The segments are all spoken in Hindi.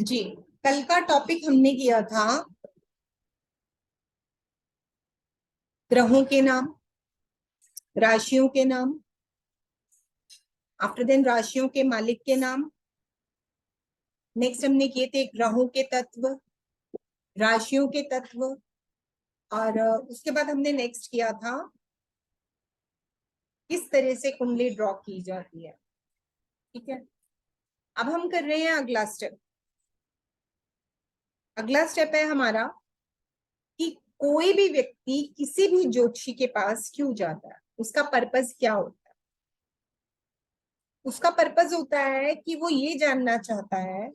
जी, कल का टॉपिक हमने किया था ग्रहों के नाम, राशियों के नाम, आफ्टर देन राशियों के मालिक के नाम। नेक्स्ट हमने किए थे ग्रहों के तत्व, राशियों के तत्व, और उसके बाद हमने नेक्स्ट किया था किस तरह से कुंडली ड्रॉ की जाती है। ठीक है, अब हम कर रहे हैं अगला स्टेप। अगला स्टेप है हमारा कि कोई भी व्यक्ति किसी भी ज्योतिषी के पास क्यों जाता है, उसका पर्पस क्या होता है। उसका पर्पस होता है कि वो ये जानना चाहता है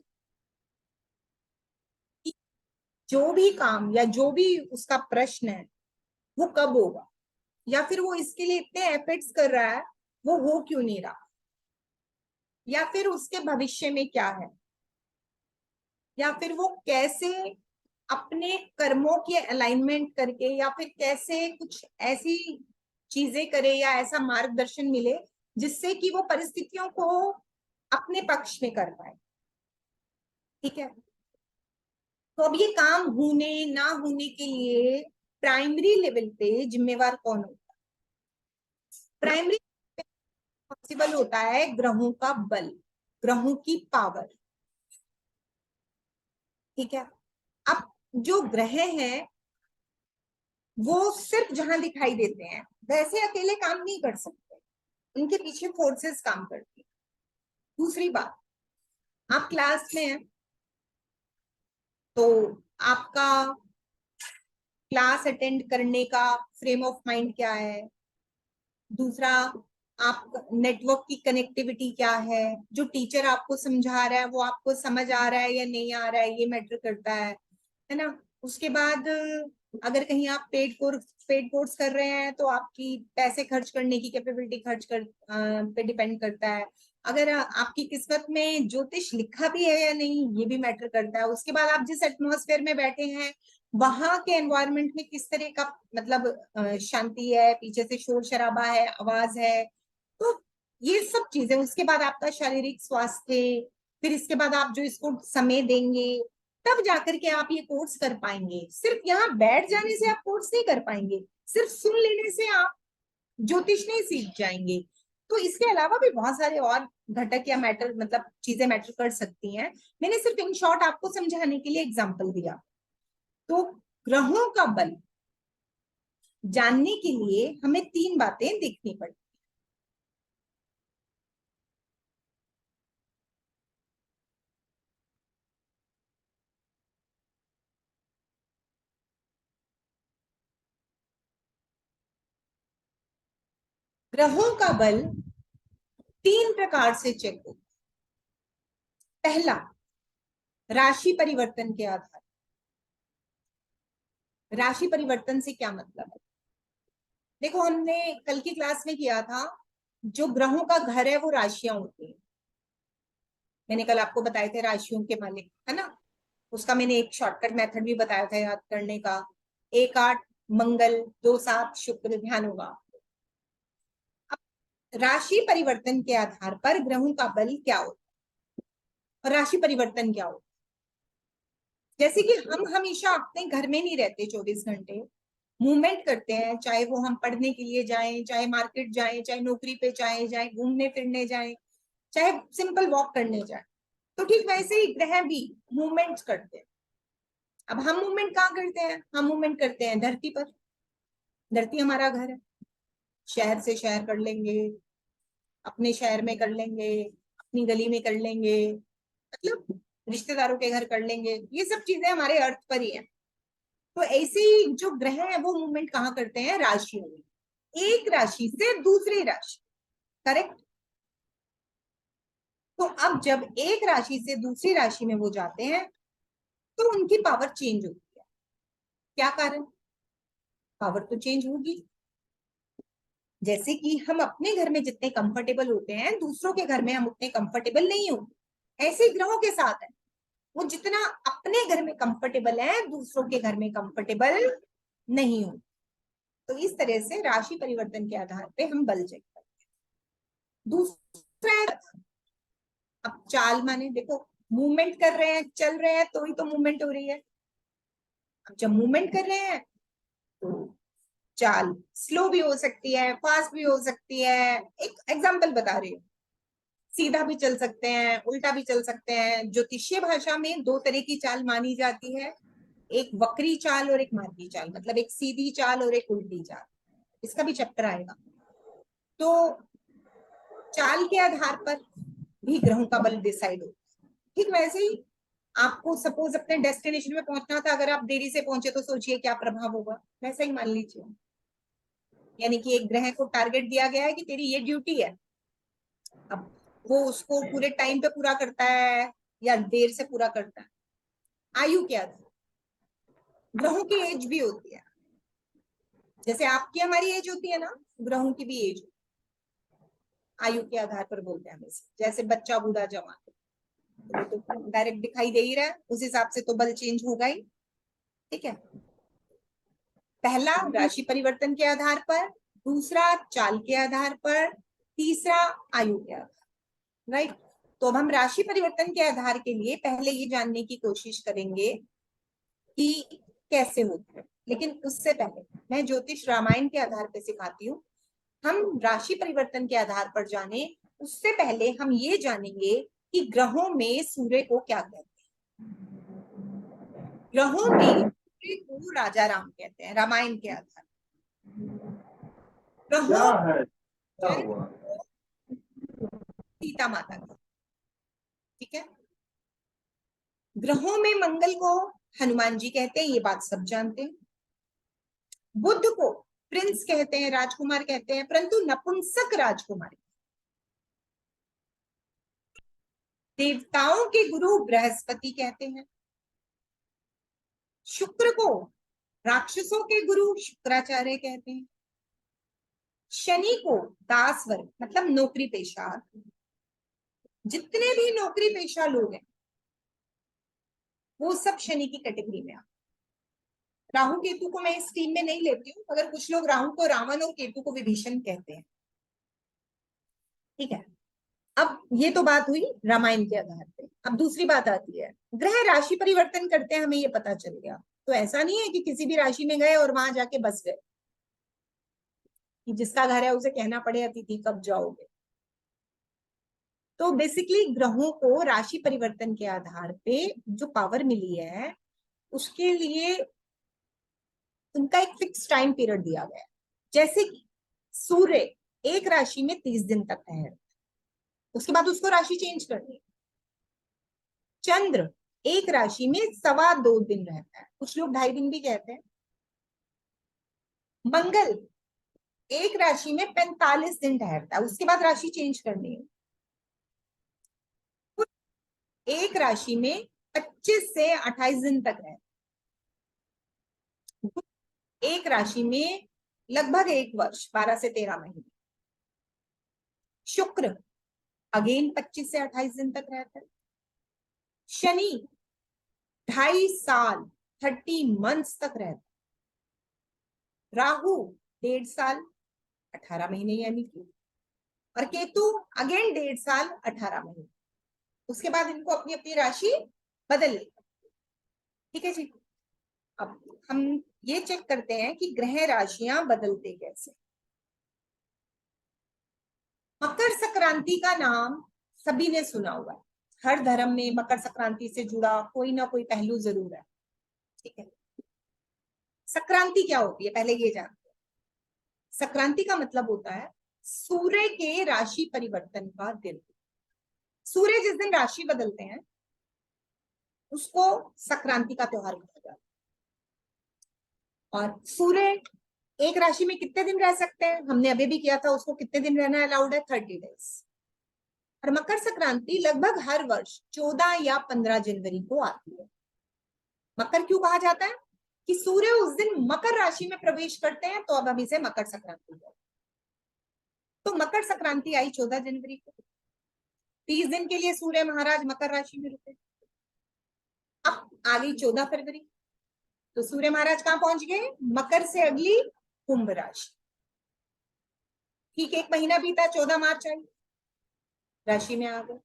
कि जो भी काम या जो भी उसका प्रश्न है वो कब होगा, या फिर वो इसके लिए इतने एफर्ट्स कर रहा है वो हो क्यों नहीं रहा, या फिर उसके भविष्य में क्या है, या फिर वो कैसे अपने कर्मों की अलाइनमेंट करके, या फिर कैसे कुछ ऐसी चीजें करे या ऐसा मार्गदर्शन मिले जिससे कि वो परिस्थितियों को अपने पक्ष में कर पाए। ठीक है, तो अब ये काम होने ना होने के लिए प्राइमरी लेवल पे जिम्मेवार कौन होता है। प्राइमरी पॉसिबल होता है ग्रहों का बल, ग्रहों की पावर। ठीक है, अब जो ग्रह हैं वो सिर्फ जहां दिखाई देते हैं वैसे अकेले काम नहीं कर सकते, उनके पीछे फोर्सेस काम करती है। दूसरी बात, आप क्लास में हैं तो आपका क्लास अटेंड करने का फ्रेम ऑफ माइंड क्या है। दूसरा, आप नेटवर्क की कनेक्टिविटी क्या है, जो टीचर आपको समझा रहा है वो आपको समझ आ रहा है या नहीं आ रहा है, ये मैटर करता है ना। उसके बाद अगर कहीं आप पेड कोर्स कर रहे हैं तो आपकी पैसे खर्च करने की कैपेबिलिटी खर्च कर पे डिपेंड करता है। अगर आपकी किस्मत में ज्योतिष लिखा भी है या नहीं ये भी मैटर करता है। उसके बाद आप जिस एटमॉस्फेयर में बैठे हैं वहां के एनवायरनमेंट में किस तरह का मतलब शांति है, पीछे से शोर शराबा है, आवाज है, तो ये सब चीजें। उसके बाद आपका शारीरिक स्वास्थ्य, फिर इसके बाद आप जो इसको समय देंगे तब जाकर के आप ये कोर्स कर पाएंगे। सिर्फ यहाँ बैठ जाने से आप कोर्स नहीं कर पाएंगे, सिर्फ सुन लेने से आप ज्योतिष नहीं सीख जाएंगे। तो इसके अलावा भी बहुत सारे और घटक या मैटर मतलब चीजें मैटर कर सकती हैं। मैंने सिर्फ इन शॉर्ट आपको समझाने के लिए एग्जाम्पल दिया। तो ग्रहों का बल जानने के लिए हमें तीन बातें देखनी पड़ती। ग्रहों का बल तीन प्रकार से चेक होता है। पहला, राशि परिवर्तन के आधार। राशि परिवर्तन से क्या मतलब है, देखो हमने कल की क्लास में किया था जो ग्रहों का घर है वो राशियां होती हैं। मैंने कल आपको बताए थे राशियों के मालिक, है ना। उसका मैंने एक शॉर्टकट मेथड भी बताया था याद करने का। 1 8 मंगल, 2 7 शुक्र, ध्यान होगा। अब राशि परिवर्तन के आधार पर ग्रहों का बल क्या होता है और राशि परिवर्तन क्या होता है। जैसे कि हम हमेशा अपने घर में नहीं रहते 24 घंटे, मूवमेंट करते हैं, चाहे वो हम पढ़ने के लिए जाएं, चाहे मार्केट जाएं, चाहे नौकरी पे जाएं घूमने फिरने जाएं, चाहे सिंपल वॉक करने जाएं। तो ठीक वैसे ही ग्रह भी मूवमेंट करते हैं। अब हम मूवमेंट कहाँ करते हैं, हम मूवमेंट करते हैं धरती पर। धरती हमारा घर है, शहर से शहर कर लेंगे, अपने शहर में कर लेंगे, अपनी गली में कर लेंगे, मतलब रिश्तेदारों के घर कर लेंगे, ये सब चीजें हमारे अर्थ पर ही है। तो ऐसे ही जो ग्रह है वो मूवमेंट कहाँ करते हैं, राशियों में, एक राशि से दूसरी राशि। करेक्ट। तो अब जब एक राशि से दूसरी राशि में वो जाते हैं तो उनकी पावर चेंज होती है। क्या कारण, पावर तो चेंज होगी। जैसे कि हम अपने घर में जितने कंफर्टेबल होते हैं दूसरों के घर में हम उतने कंफर्टेबल नहीं होते, ऐसे ही ग्रहों के साथ है। वो जितना अपने घर में कंफर्टेबल है दूसरों के घर में कंफर्टेबल नहीं हो। तो इस तरह से राशि परिवर्तन के आधार पे हम बल चेक करते हैं। दूसरा, अब चाल माने देखो, मूवमेंट कर रहे हैं, चल रहे हैं, तो ही तो मूवमेंट हो रही है। अब जब मूवमेंट कर रहे हैं तो चाल स्लो भी हो सकती है, फास्ट भी हो सकती है। एक एग्जांपल बता रही हूँ, सीधा भी चल सकते हैं, उल्टा भी चल सकते हैं। ज्योतिषीय भाषा में दो तरह की चाल मानी जाती है, एक वक्री चाल और एक मार्गी चाल, मतलब एक सीधी चाल और एक उल्टी चाल। इसका भी चैप्टर आएगा। तो चाल के आधार पर भी ग्रहों का बल डिसाइड होता है। ठीक वैसे ही आपको सपोज अपने डेस्टिनेशन में पहुंचना था, अगर आप देरी से पहुंचे तो सोचिए क्या प्रभाव होगा। वैसा ही मान लीजिए, यानी कि एक ग्रह को टारगेट दिया गया है कि तेरी ये ड्यूटी है। अब वो उसको पूरे टाइम पे पूरा करता है या देर से पूरा करता है, आयु क्या थी। ग्रहों की एज भी होती है, जैसे आपकी हमारी एज होती है ना, ग्रहों की भी एज। आयु के आधार पर बोलते हैं हम इसे, जैसे बच्चा, बूढ़ा, जवान, तो वो तो डायरेक्ट दिखाई दे ही रहा है, उस हिसाब से तो बल चेंज होगा ही। ठीक है, पहला राशि परिवर्तन के आधार पर, दूसरा चाल के आधार पर, तीसरा आयु के आधार। राइट। तो अब हम राशि परिवर्तन के आधार के लिए पहले ये जानने की कोशिश करेंगे कि कैसे होता है, लेकिन उससे पहले मैं ज्योतिष रामायण के आधार पर सिखाती हूँ। हम राशि परिवर्तन के आधार पर जाने उससे पहले हम ये जानेंगे कि ग्रहों में सूर्य को क्या कहते हैं। ग्रहों में सूर्य को राजा राम कहते हैं रामायण के आधार। ग्रहों क्या हुआ? सीता माता का। ठीक है, ग्रहों में मंगल को हनुमान जी कहते हैं, ये बात सब जानते हैं। बुध को प्रिंस कहते हैं, राजकुमार कहते हैं, परंतु नपुंसक राजकुमार। देवताओं के गुरु बृहस्पति कहते हैं। शुक्र को राक्षसों के गुरु शुक्राचार्य कहते हैं। शनि को दास वर्ग, मतलब नौकरी पेशा, जितने भी नौकरी पेशा लोग हैं वो सब शनि की कैटेगरी में आ। राहु केतु को मैं इस टीम में नहीं लेती हूँ, मगर कुछ लोग राहु को रावण और केतु को विभीषण कहते हैं। ठीक है, अब ये तो बात हुई रामायण के आधार पे। अब दूसरी बात आती है, ग्रह राशि परिवर्तन करते हैं, हमें ये पता चल गया। तो ऐसा नहीं है कि किसी भी राशि में गए और वहां जाके बस गए, कि जिसका घर है उसे कहना पड़े अतिथि कब जाओगे। तो बेसिकली ग्रहों को राशि परिवर्तन के आधार पे जो पावर मिली है, उसके लिए उनका एक फिक्स टाइम पीरियड दिया गया है। जैसे कि सूर्य एक राशि में 30 दिन तक है, उसके बाद उसको राशि चेंज करनी है। चंद्र एक राशि में 2.25 दिन रहता है, कुछ लोग 2.5 दिन भी कहते हैं। मंगल एक राशि में 45 दिन ठहरता है, उसके बाद राशि चेंज करनी है। एक राशि में 25 से 28 दिन तक रहता है। एक राशि में लगभग 1 वर्ष, 12 से 13 महीने। शुक्र अगेन 25 से 28 दिन तक रहता है। शनि 2.5 साल, 30 मंथ्स तक रहता है। राहु 1.5 साल, 18 महीने यानी कि। और केतु अगेन 1.5 साल, 18 महीने। उसके बाद इनको अपनी अपनी राशि बदल ली। ठीक है जी। अब हम ये चेक करते हैं कि ग्रह राशियां बदलते कैसे। मकर संक्रांति का नाम सभी ने सुना हुआ है, हर धर्म में मकर संक्रांति से जुड़ा कोई ना कोई पहलू जरूर है। ठीक है, संक्रांति क्या होती है पहले ये जानते हैं। संक्रांति का मतलब होता है सूर्य के राशि परिवर्तन का दिन। सूर्य जिस दिन राशि बदलते हैं उसको संक्रांति का त्योहार कहा जाता है। और सूर्य एक राशि में कितने दिन रह सकते हैं, हमने अभी भी किया था, उसको कितने दिन रहना अलाउड है, 30 डेज। और मकर संक्रांति लगभग हर वर्ष 14 या 15 जनवरी को आती है। मकर क्यों कहा जाता है, कि सूर्य उस दिन मकर राशि में प्रवेश करते हैं, तो अब हम इसे मकर संक्रांति कहते हैं। तो मकर संक्रांति आई 14 जनवरी को, 30 दिन के लिए सूर्य महाराज मकर राशि में रुके। अब आ गई 14 फरवरी, तो सूर्य महाराज कहां पहुंच गए, मकर से अगली कुंभ राशि। ठीक 1 महीना बीता, 14 मार्च आई, राशि में आ गए।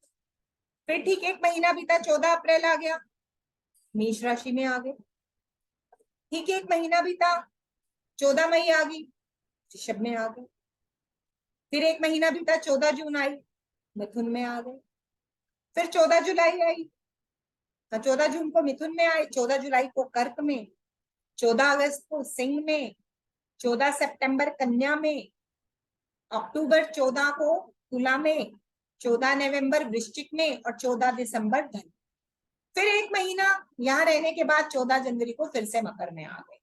फिर ठीक 1 महीना बीता, 14 अप्रैल आ गया, मेष राशि में आ गए। ठीक 1 महीना बीता, 14 मई आ गई, ऋषभ में आ गए। फिर 1 महीना बीता, 14 जून आई, मिथुन में आ गए। फिर 14 जुलाई आई, 14 जून को मिथुन में आए, 14 जुलाई को कर्क में, 14 अगस्त को सिंह में, 14 सितंबर कन्या में, अक्टूबर 14 को तुला में, 14 नवंबर वृश्चिक में और 14 दिसंबर धनु। फिर 1 महीना यहाँ रहने के बाद 14 जनवरी को फिर से मकर में आ गए।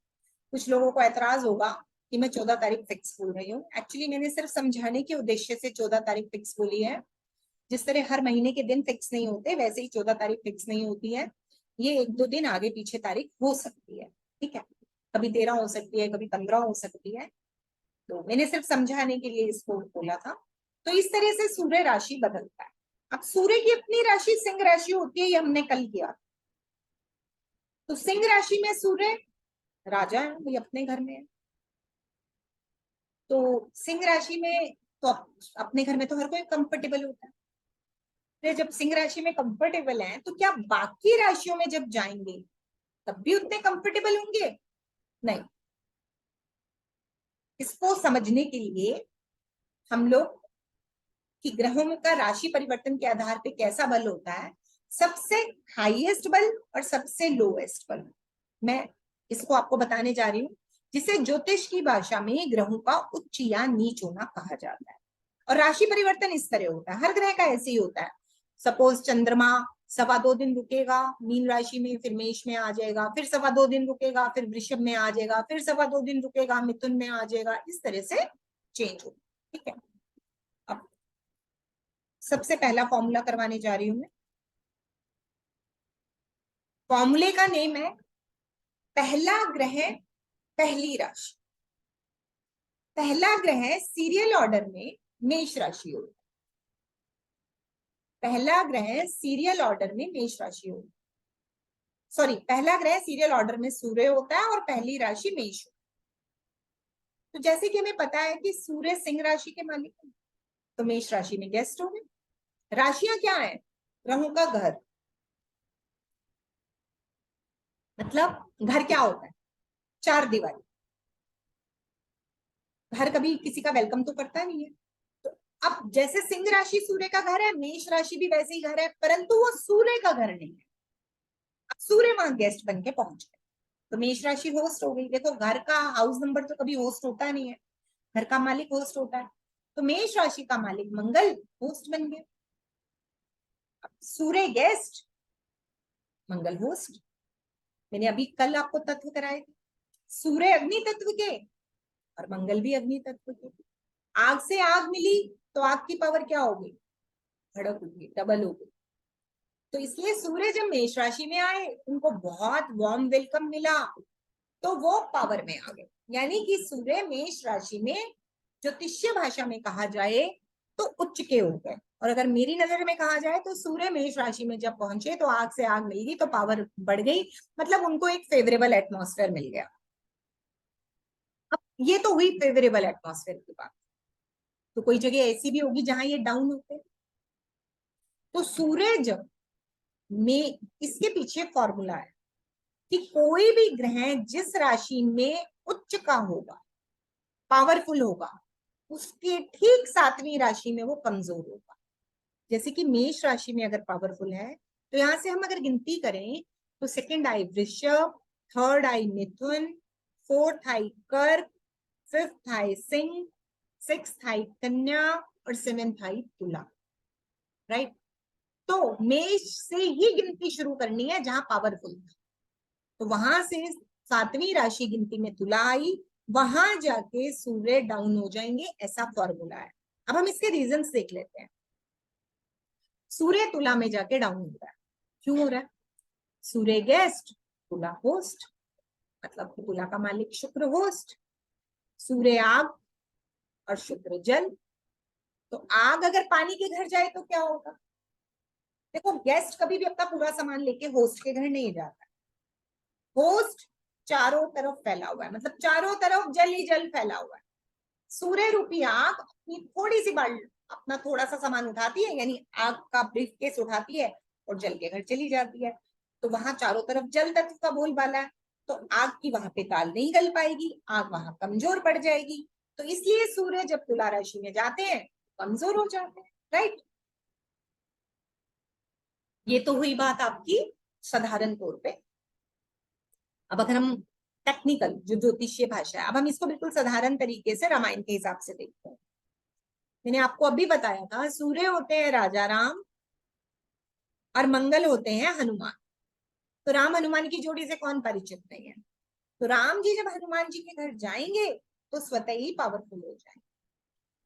कुछ लोगों को ऐतराज होगा कि मैं 14 तारीख फिक्स बोल रही हूँ। एक्चुअली मैंने सिर्फ समझाने के उद्देश्य से 14 तारीख फिक्स बोली है। जिस तरह हर महीने के दिन फिक्स नहीं होते, वैसे ही 14 तारीख फिक्स नहीं होती है। ये 1-2 दिन आगे पीछे तारीख हो सकती है, ठीक है। कभी 13 हो सकती है, कभी 15 हो सकती है। तो मैंने सिर्फ समझाने के लिए इसको बोला था। तो इस तरह से सूर्य राशि बदलता है। अब सूर्य की अपनी राशि सिंह राशि होती है, ये हमने कल किया। तो सिंह राशि में सूर्य राजा है, वो अपने घर में है। तो सिंह राशि में तो अपने घर में तो हर कोई कंफर्टेबल होता है। तो जब सिंह राशि में कंफर्टेबल है, तो क्या बाकी राशियों में जब जाएंगे तब भी उतने कंफर्टेबल होंगे? नहीं। इसको समझने के लिए हम लोग कि ग्रहों का राशि परिवर्तन के आधार पे कैसा बल होता है, सबसे हाईएस्ट बल और सबसे लोएस्ट बल, मैं इसको आपको बताने जा रही हूँ, जिसे ज्योतिष की भाषा में ग्रहों का उच्च या नीच होना कहा जाता है। और राशि परिवर्तन इस तरह होता है, हर ग्रह का ऐसे ही होता है। सपोज चंद्रमा 2.25 दिन रुकेगा मीन राशि में, फिर मेष में आ जाएगा, फिर 2.25 दिन रुकेगा, फिर वृषभ में आ जाएगा, फिर 2.25 दिन रुकेगा, मिथुन में आ जाएगा, इस तरह से चेंज होगा, ठीक है। अब सबसे पहला फॉर्मूला करवाने जा रही हूं मैं। फॉर्मूले का नेम है पहला ग्रह पहली राशि। पहला ग्रह सीरियल ऑर्डर में मेष राशि होगी। पहला ग्रह सीरियल ऑर्डर में मेष राशि होगी। सॉरी, पहला ग्रह सीरियल ऑर्डर में सूर्य होता है और पहली राशि मेष। तो जैसे कि हमें पता है कि सूर्य सिंह राशि के मालिक है, तो मेष राशि में गेस्ट हो गए। राशियां क्या है? ग्रहों का घर। मतलब घर क्या होता है? 4 दीवारी। घर कभी किसी का वेलकम तो करता नहीं है। तो अब जैसे सिंह राशि सूर्य का घर है, मेष राशि भी वैसे ही घर है, परंतु वो सूर्य का घर नहीं है। अब सूर्य वहां गेस्ट बन के पहुंच गए, तो मेष राशि होस्ट हो गई। देखो, घर का हाउस नंबर तो कभी होस्ट होता नहीं है, घर का मालिक होस्ट होता है। तो मेष राशि का मालिक मंगल होस्ट बन गए। सूर्य गेस्ट, मंगल होस्ट। मैंने अभी कल आपको तत्व कराए थे, सूर्य अग्नि तत्व के और मंगल भी अग्नि तत्व के। आग से आग मिली तो आग की पावर क्या होगी? भड़क होगी, डबल होगी। तो इसलिए सूर्य जब मेष राशि में आए, उनको बहुत वार्म वेलकम मिला, तो वो पावर में आ गए। यानी कि सूर्य मेष राशि में ज्योतिषीय भाषा में कहा जाए तो उच्च के हो गए। और अगर मेरी नजर में कहा जाए तो सूर्य मेष राशि में जब पहुंचे तो आग से आग मिल गई, तो पावर बढ़ गई, मतलब उनको एक फेवरेबल एटमॉस्फेयर मिल गया। अब ये तो हुई फेवरेबल एटमॉस्फेयर की बात। तो कोई जगह ऐसी भी होगी जहां ये डाउन होते। तो सूरज में इसके पीछे फॉर्मूला है कि कोई भी ग्रह जिस राशि में उच्च का होगा, पावरफुल होगा, उसके ठीक 7वीं राशि में वो कमजोर होगा। जैसे कि मेष राशि में अगर पावरफुल है, तो यहां से हम अगर गिनती करें तो सेकंड आई वृषभ, थर्ड आई मिथुन, फोर्थ आई कर्क, फिफ्थ आई सिंह, सिक्स्थ आई कन्या और सेवेंथ आई तुला। राइट। तो मेष से ही गिनती शुरू करनी है जहां पावरफुल था, तो वहां से 7वीं राशि गिनती में तुला आई, वहां जाके सूर्य डाउन हो जाएंगे, ऐसा फॉर्मूला है। अब हम इसके रीजंस देख लेते हैं। सूर्य तुला में जाके डाउन हो रहा है, क्यों हो रहा है? सूर्य गेस्ट, तुला होस्ट, मतलब तुला का मालिक शुक्र होस्ट। सूर्य आग और शुक्र जल। तो आग अगर पानी के घर जाए तो क्या होगा? देखो, गेस्ट कभी भी अपना पूरा सामान लेके होस्ट के घर नहीं जाता। होस्ट चारों तरफ फैला हुआ है, मतलब चारों तरफ जल ही जल फैला हुआ है। सूर्य रूपी आग अपनी थोड़ी सी अपना थोड़ा सा सामान उठाती है, यानी आग का ब्रीफकेस उठाती है और जल के घर चली जाती है। तो वहां चारों तरफ जल तत्व का बोलबाला है, तो आग की वहां पे ताल नहीं गल पाएगी, आग वहां कमजोर पड़ जाएगी। तो इसलिए सूर्य जब तुला राशि में जाते हैं कमजोर हो जाते हैं, राइट। ये तो हुई बात आपकी साधारण तौर पे। अब अगर हम टेक्निकल जो ज्योतिषीय भाषा है, अब हम इसको बिल्कुल साधारण तरीके से रामायण के हिसाब से देखते हैं। मैंने आपको अभी बताया था सूर्य होते हैं राजा राम और मंगल होते हैं हनुमान। तो राम हनुमान की जोड़ी से कौन परिचित नहीं है। तो राम जी जब हनुमान जी के घर जाएंगे तो स्वतः ही पावरफुल हो जाएंगे,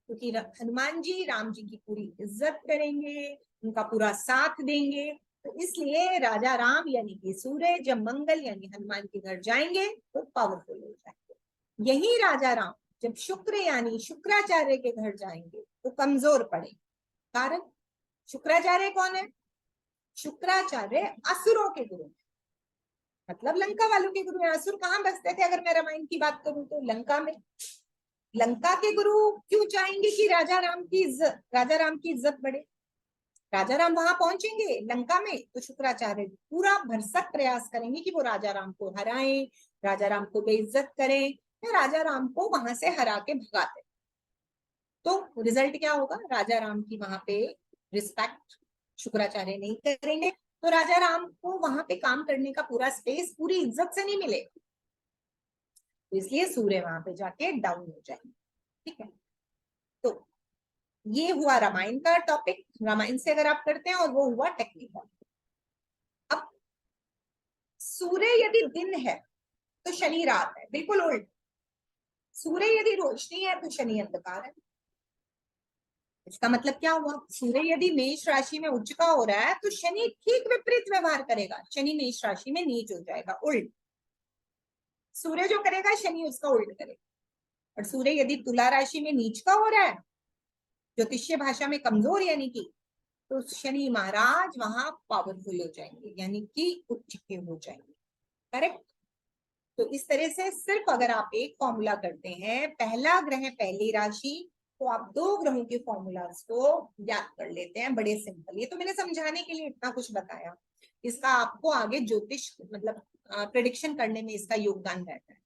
क्योंकि हनुमान जी राम जी की पूरी इज्जत करेंगे, उनका पूरा साथ देंगे। तो इसलिए राजा राम यानी कि सूर्य जब मंगल यानी हनुमान के घर जाएंगे तो पावरफुल हो जाएंगे। यही राजा राम जब शुक्र यानी शुक्राचार्य के घर जाएंगे तो कमजोर पड़े। कारण, शुक्राचार्य कौन है? शुक्राचार्य असुरों के गुरु, मतलब लंका वालों के गुरु हैं। असुर कहाँ बसते थे अगर मैं रामायण की बात करूं तो लंका में। लंका के गुरु क्यों चाहेंगे कि राजा राम की इज्जत बढ़े। राजा राम वहां पहुंचेंगे लंका में तो शुक्राचार्य पूरा भरसक प्रयास करेंगे कि वो राजा राम को हराएं, राजा राम को बेइज्जत करें या राजा राम को वहां से हरा के भगा दें। तो रिजल्ट क्या होगा? राजा राम की वहां पे रिस्पेक्ट शुक्राचार्य नहीं करेंगे, तो राजा राम को वहां पे काम करने का पूरा स्पेस पूरी इज्जत से नहीं मिलेगा। तो इसलिए सूर्य वहां पे जाके डाउन हो जाएंगे। ठीक है, तो ये हुआ रामायण का टॉपिक। रामायण से अगर आप करते हैं, और वो हुआ टेक्निकल। अब सूर्य यदि दिन है तो शनि रात है, बिल्कुल उल्ट। सूर्य यदि रोशनी है तो शनि अंधकार है। इसका मतलब क्या हुआ? सूर्य यदि मेष राशि में उच्च का हो रहा है तो शनि ठीक विपरीत व्यवहार करेगा, शनि मेष राशि में नीच हो जाएगा, उल्ट। सूर्य जो करेगा शनि उसका उल्ट करेगा। और सूर्य यदि तुला राशि में नीच का हो रहा है, ज्योतिषीय भाषा में कमजोर यानी कि, तो शनि महाराज वहां पावरफुल हो जाएंगे, यानी कि उच्च के हो जाएंगे। करेक्ट। तो इस तरह से सिर्फ अगर आप एक फॉर्मूला करते हैं, पहला ग्रह पहली राशि, तो आप दो ग्रहों के फॉर्मूलाज को याद कर लेते हैं, बड़े सिंपल। ये तो मैंने समझाने के लिए इतना कुछ बताया, इसका आपको आगे ज्योतिष मतलब प्रेडिक्शन करने में इसका योगदान रहता है।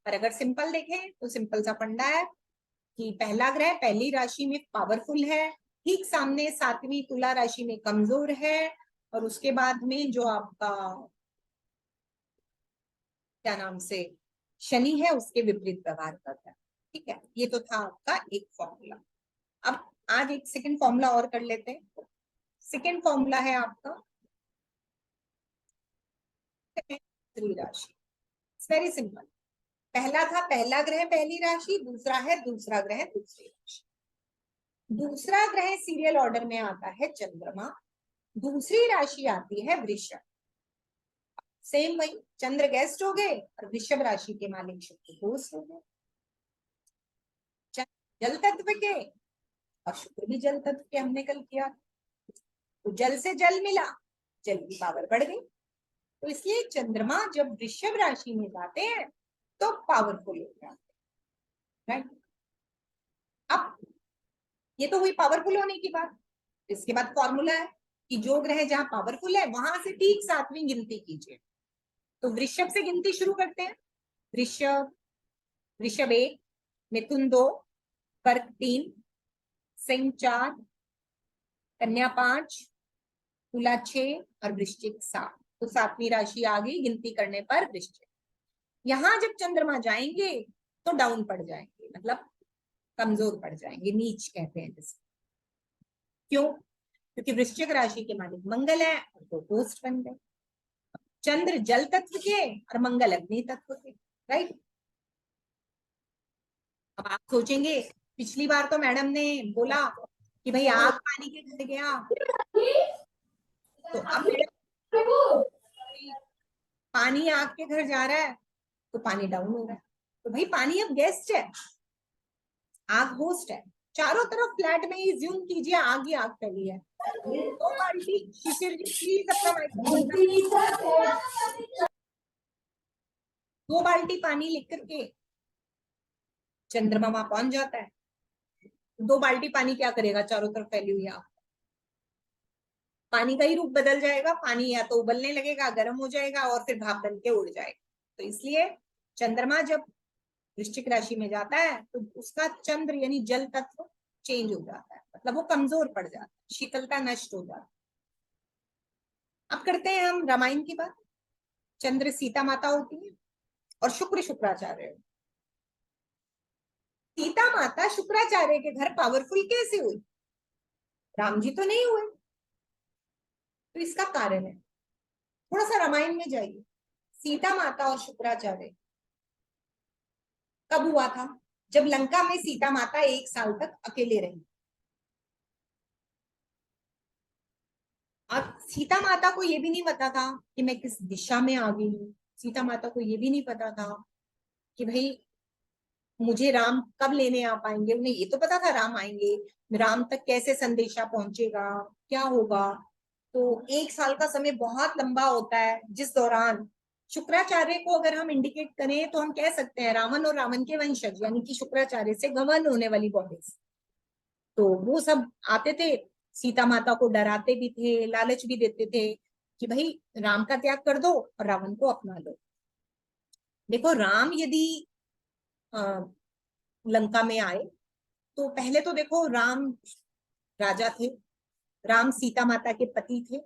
पर अगर सिंपल देखें तो सिंपल सा फंडा है कि पहला ग्रह पहली राशि में पावरफुल है, ठीक सामने सातवीं तुला राशि में कमजोर है, और उसके बाद में जो आपका क्या नाम से शनि है उसके विपरीत व्यवहार करता है। ठीक है, ये तो था आपका एक फॉर्मूला। अब आज एक सेकंड फॉर्मूला और कर लेते हैं। सेकंड फॉर्मूला है आपका राशि। Very simple. पहला था पहला ग्रह पहली राशि, दूसरा है दूसरा ग्रह दूसरी राशि। दूसरा ग्रह सीरियल ऑर्डर में आता है चंद्रमा, दूसरी राशि आती है वृषभ। सेम वही, चंद्र गेस्ट हो गए और वृषभ राशि के मालिक शुक्र होस्ट हो गए। जल तत्व के और शुक्र भी जल तत्व के, हमने कल किया। तो जल से जल मिला, जल की पावर बढ़ गई। तो इसलिए चंद्रमा जब वृषभ राशि में जाते हैं तो पावरफुल हो जाते हैं, राइट। अब ये तो हुई पावरफुल होने की बात। इसके बाद फॉर्मूला है कि जो ग्रह जहां पावरफुल है वहां से ठीक सातवीं गिनती कीजिए। तो वृषभ से गिनती शुरू करते हैं। वृषभ, वृषभ 1, मिथुन 2, कर्क 3, सिंह 4, कन्या 5, तुला 6 और वृश्चिक 7। तो सातवीं राशि आ गई गिनती करने पर वृश्चिक। यहां जब चंद्रमा जाएंगे तो डाउन पड़ जाएंगे, मतलब कमजोर पड़ जाएंगे, नीच कहते हैं जिसे। क्यों? क्योंकि वृश्चिक राशि के मालिक मंगल है और वो होस्ट बन गए। चंद्र जल तत्व के और मंगल अग्नि तत्व के, राइट। अब आप सोचेंगे पिछली बार तो मैडम ने बोला कि भाई आग पानी के घर गया, तो अब पानी आग के घर जा रहा है तो पानी डाउन हो रहा है। तो भाई पानी अब गेस्ट है, आग होस्ट है। चारों तरफ फ्लैट में ही ज्यूम कीजिए आग ही आग फैली है। दो बाल्टी, शिशिर जी प्लीज अपना दो बाल्टी पानी लेकर के चंद्रमा वहां पहुंच जाता है। 2 बाल्टी पानी क्या करेगा चारों तरफ फैली हुई आग? पानी का ही रूप बदल जाएगा, पानी या तो उबलने लगेगा, गर्म हो जाएगा और फिर भाप बन के उड़ जाएगा। तो इसलिए चंद्रमा जब वृश्चिक राशि में जाता है तो उसका चंद्र यानी जल तत्व चेंज हो जाता है, मतलब वो कमजोर पड़ जाता है, शीतलता नष्ट हो जाती है। अब करते हैं हम रामायण की बात। चंद्र सीता माता होती है और शुक्र शुक्राचार्य। सीता माता शुक्राचार्य के घर पावरफुल कैसे हुई? राम जी तो नहीं हुए। तो इसका कारण है, थोड़ा सा रामायण में जाइए। सीता माता और शुक्राचार्य कब हुआ था? जब लंका में सीता माता 1 साल तक अकेले रही। अब सीता माता को ये भी नहीं पता था कि मैं किस दिशा में आ गई हूँ। सीता माता को ये भी नहीं पता था कि भाई मुझे राम कब लेने आ पाएंगे। उन्हें ये तो पता था राम आएंगे, राम तक कैसे संदेशा पहुंचेगा, क्या होगा। तो 1 साल का समय बहुत लंबा होता है, जिस दौरान शुक्राचार्य को अगर हम इंडिकेट करें तो हम कह सकते हैं रावण और रावण के वंशज यानी कि शुक्राचार्य से गवर्न होने वाली बॉडीज। तो वो सब आते थे, सीता माता को डराते भी थे, लालच भी देते थे कि भाई राम का त्याग कर दो और रावण को अपना लो। देखो राम यदि लंका में आए तो पहले तो देखो राम राजा थे, राम सीता माता के पति थे,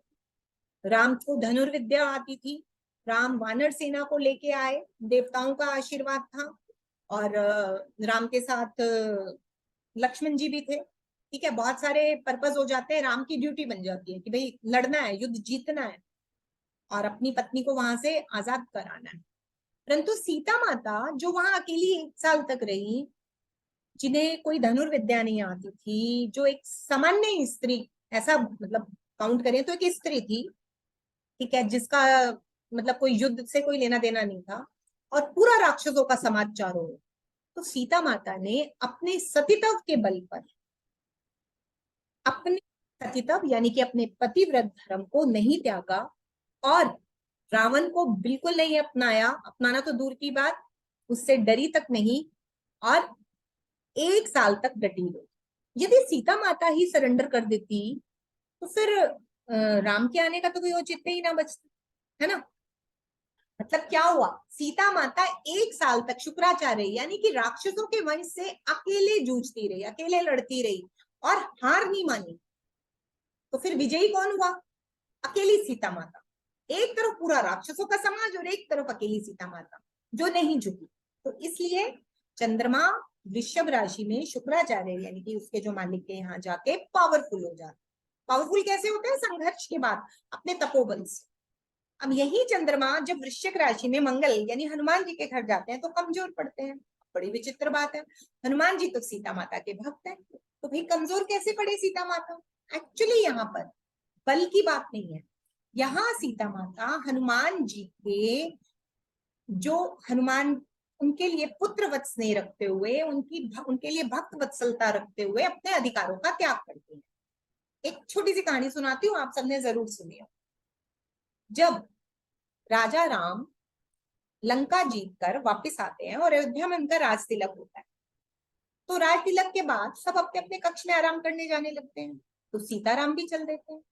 राम को धनुर्विद्या आती थी, राम वानर सेना को लेके आए, देवताओं का आशीर्वाद था। और राम के साथ लक्ष्मण जी भी थे। ठीक है, बहुत सारे पर्पस हो जाते हैं, राम की ड्यूटी बन जाती है कि भाई लड़ना है, युद्ध जीतना है और अपनी पत्नी को वहां से आजाद कराना है। परंतु सीता माता जो वहां अकेली 1 साल तक रही, जिन्हें कोई धनुर्विद्या नहीं आती थी, जो एक सामान्य स्त्री, ऐसा मतलब काउंट करें तो एक स्त्री थी, ठीक है, जिसका मतलब कोई युद्ध से कोई लेना देना नहीं था, और पूरा राक्षसों का समाज चारों ओर। तो सीता माता ने अपने सतीत्व के बल पर, अपने सतीत्व यानी कि अपने पतिव्रत धर्म को नहीं त्यागा और रावण को बिल्कुल नहीं अपनाया, अपनाना तो दूर की बात, उससे डरी तक नहीं, और 1 साल तक डटी रही। यदि सीता माता ही सरेंडर कर देती तो फिर राम के आने का तो कोई औचित्य ही ना बचता, है ना। मतलब क्या हुआ, सीता माता 1 साल तक शुक्राचार्य यानी कि राक्षसों के वंश से अकेले जूझती रही, अकेले लड़ती रही और हार नहीं मानी। तो फिर विजयी कौन हुआ? अकेली सीता माता। एक तरफ पूरा राक्षसों का समाज और एक तरफ अकेली सीता माता जो नहीं झुकी। तो इसलिए चंद्रमा वृषभ राशि में शुक्राचार्य यानी कि उसके जो मालिक के यहाँ जाके पावरफुल हो जाते। पावरफुल कैसे होते हैं? संघर्ष के बाद अपने तपोबल से। अब यही चंद्रमा जब वृश्चिक राशि में मंगल यानी हनुमान जी के घर जाते हैं तो कमजोर पड़ते हैं। बड़ी विचित्र बात है, हनुमान जी तो सीता माता के भक्त हैं, तो भाई कमजोर कैसे पड़े सीता माता? एक्चुअली यहाँ पर बल की बात नहीं है, यहाँ सीता माता हनुमान जी के जो हनुमान उनके लिए पुत्र वत स्नेह रखते हुए, उनके लिए भक्त वत्सलता रखते हुए अपने अधिकारों का त्याग करते हैं। एक छोटी सी कहानी सुनाती हूँ, आप सबने जरूर सुनी हो। जब राजा राम लंका जीत कर वापिस आते हैं और अयोध्या में उनका राज तिलक होता है, तो राज तिलक के बाद सब अपने अपने कक्ष में आराम करने जाने लगते हैं, तो सीताराम भी चल देते हैं।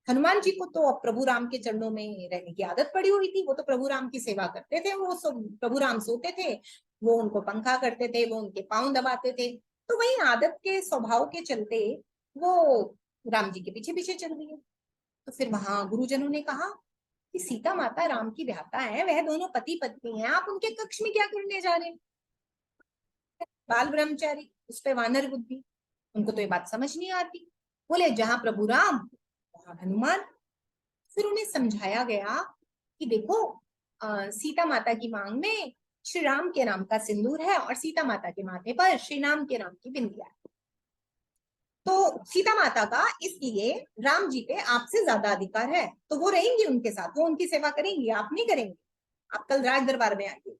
हनुमान जी को तो अब प्रभु राम के चरणों में रहने की आदत पड़ी हुई थी, वो तो प्रभु राम की सेवा करते थे, वो सब प्रभु राम सोते थे, वो उनको पंखा करते थे, वो उनके पांव दबाते थे। तो वही आदत के स्वभाव के चलते वो राम जी के पीछे पीछे चल रही है। तो फिर वहां गुरुजनों ने कहा कि सीता माता राम की भ्राता है, वह दोनों पति पत्नी हैं, आप उनके कक्ष में क्या करने जा रहे हैं? बाल ब्रह्मचारी, उस पे वानर बुद्धि, उनको तो ये बात समझ नहीं आती। बोले जहां प्रभु राम वहां हनुमान। फिर उन्हें समझाया गया कि देखो सीता माता की मांग में श्री राम के नाम का सिंदूर है और सीता माता के माथे पर श्री राम के नाम की बिंदिया है। तो सीता माता का इसलिए राम जी पे आपसे ज्यादा अधिकार है, तो वो रहेंगी उनके साथ, वो उनकी सेवा करेंगी, आप नहीं करेंगे, आप कल राज दरबार में आइए।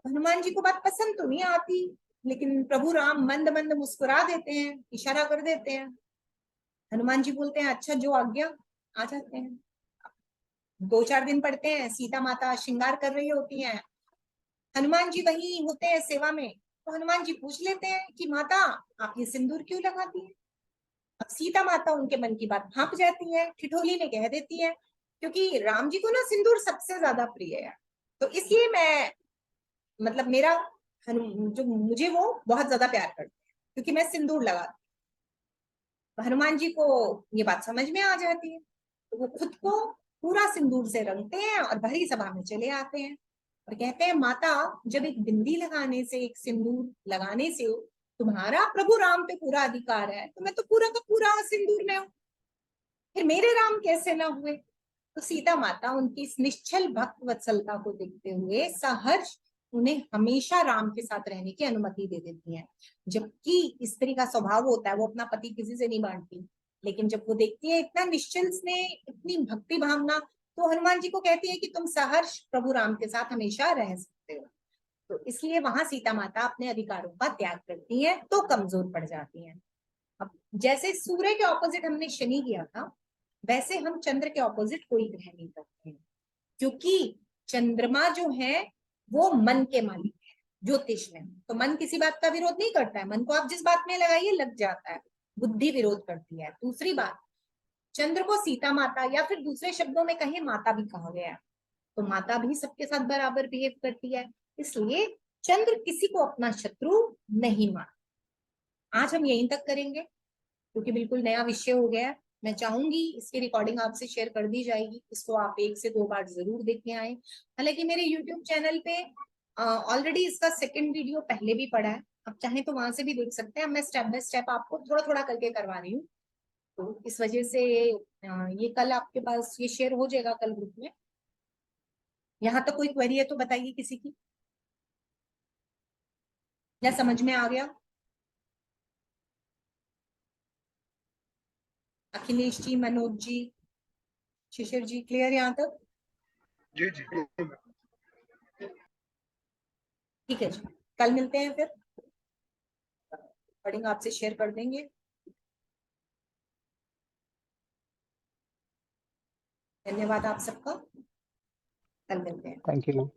हनुमान जी को बात पसंद तो नहीं आती, लेकिन प्रभु राम मंद मंद मुस्कुरा देते हैं, इशारा कर देते हैं। हनुमान जी बोलते हैं अच्छा जो आज्ञा, आ जाते हैं। 2-4 दिन पढ़ते हैं, सीता माता श्रृंगार कर रही होती हैं, हनुमान जी वही होते हैं सेवा में, तो हनुमान जी पूछ लेते हैं कि माता आप ये सिंदूर क्यों लगाती हैं। अब सीता माता उनके मन की बात भांप जाती है, ठिठोली में कह देती है क्योंकि राम जी को ना सिंदूर सबसे ज्यादा प्रिय है, तो इसलिए मैं मतलब मेरा जो मुझे वो बहुत ज्यादा प्यार करते हैं क्योंकि मैं सिंदूर लगाती हूँ। हनुमान जी को ये बात समझ में आ जाती है, तो वो खुद को पूरा सिंदूर से रंगते हैं और भरी सभा में चले आते हैं और कहते हैं माता जब एक बिंदी लगाने से, एक सिंदूर लगाने से तुम्हारा प्रभु राम पे पूरा अधिकार है, तो मैं तो पूरा का पूरा सिंदूर में हूँ, फिर मेरे राम कैसे ना हुए। तो सीता माता उनकी इस निश्चल भक्त वत्सलता को देखते हुए सहर्ष उन्हें हमेशा राम के साथ रहने की अनुमति दे देती हैं। जबकि स्त्री का स्वभाव होता है वो अपना पति किसी से नहीं बांटती, लेकिन जब वो देखती है इतना निश्चल स्नेह, इतनी भक्ति भावना, तो हनुमान जी को कहती है कि तुम सहर्ष प्रभु राम के साथ हमेशा रह सकते हो। तो इसलिए वहां सीता माता अपने अधिकारों का त्याग करती हैं तो कमजोर पड़ जाती हैं। अब जैसे सूर्य के ऑपोजिट हमने शनि किया था, वैसे हम चंद्र के ऑपोजिट कोई ग्रह नहीं करते हैं, क्योंकि चंद्रमा जो है वो मन के मालिक है ज्योतिष में। तो मन किसी बात का विरोध नहीं करता है, मन को आप जिस बात में लगाइए लग जाता है, बुद्धि विरोध करती है। दूसरी बात, चंद्र को सीता माता या फिर दूसरे शब्दों में कहें माता भी कहा गया है, तो माता भी सबके साथ बराबर बिहेव करती है, इसलिए चंद्र किसी को अपना शत्रु नहीं मानता। आज हम यहीं तक करेंगे क्योंकि बिल्कुल नया विषय हो गया है। मैं चाहूंगी इसकी रिकॉर्डिंग आपसे शेयर कर दी जाएगी, इसको आप 1 से 2 बार जरूर देख के आए। हालांकि मेरे यूट्यूब चैनल पे ऑलरेडी इसका सेकंड वीडियो पहले भी पड़ा है, आप चाहें तो वहां से भी देख सकते हैं। मैं स्टेप बाय स्टेप आपको थोड़ा थोड़ा करके करवा रही हूँ, तो इस वजह से ये कल आपके पास ये शेयर हो जाएगा कल ग्रुप में। यहाँ तक कोई क्वेरी है तो बताइए किसी की, या समझ में आ गया? अखिलेश जी, मनोज जी, शिशिर जी, क्लियर यहाँ तक? जी जी ठीक है जी, कल मिलते हैं फिर, पढ़ेंगे आपसे शेयर कर देंगे। धन्यवाद आप सबका, कल मिलते हैं। Thank you.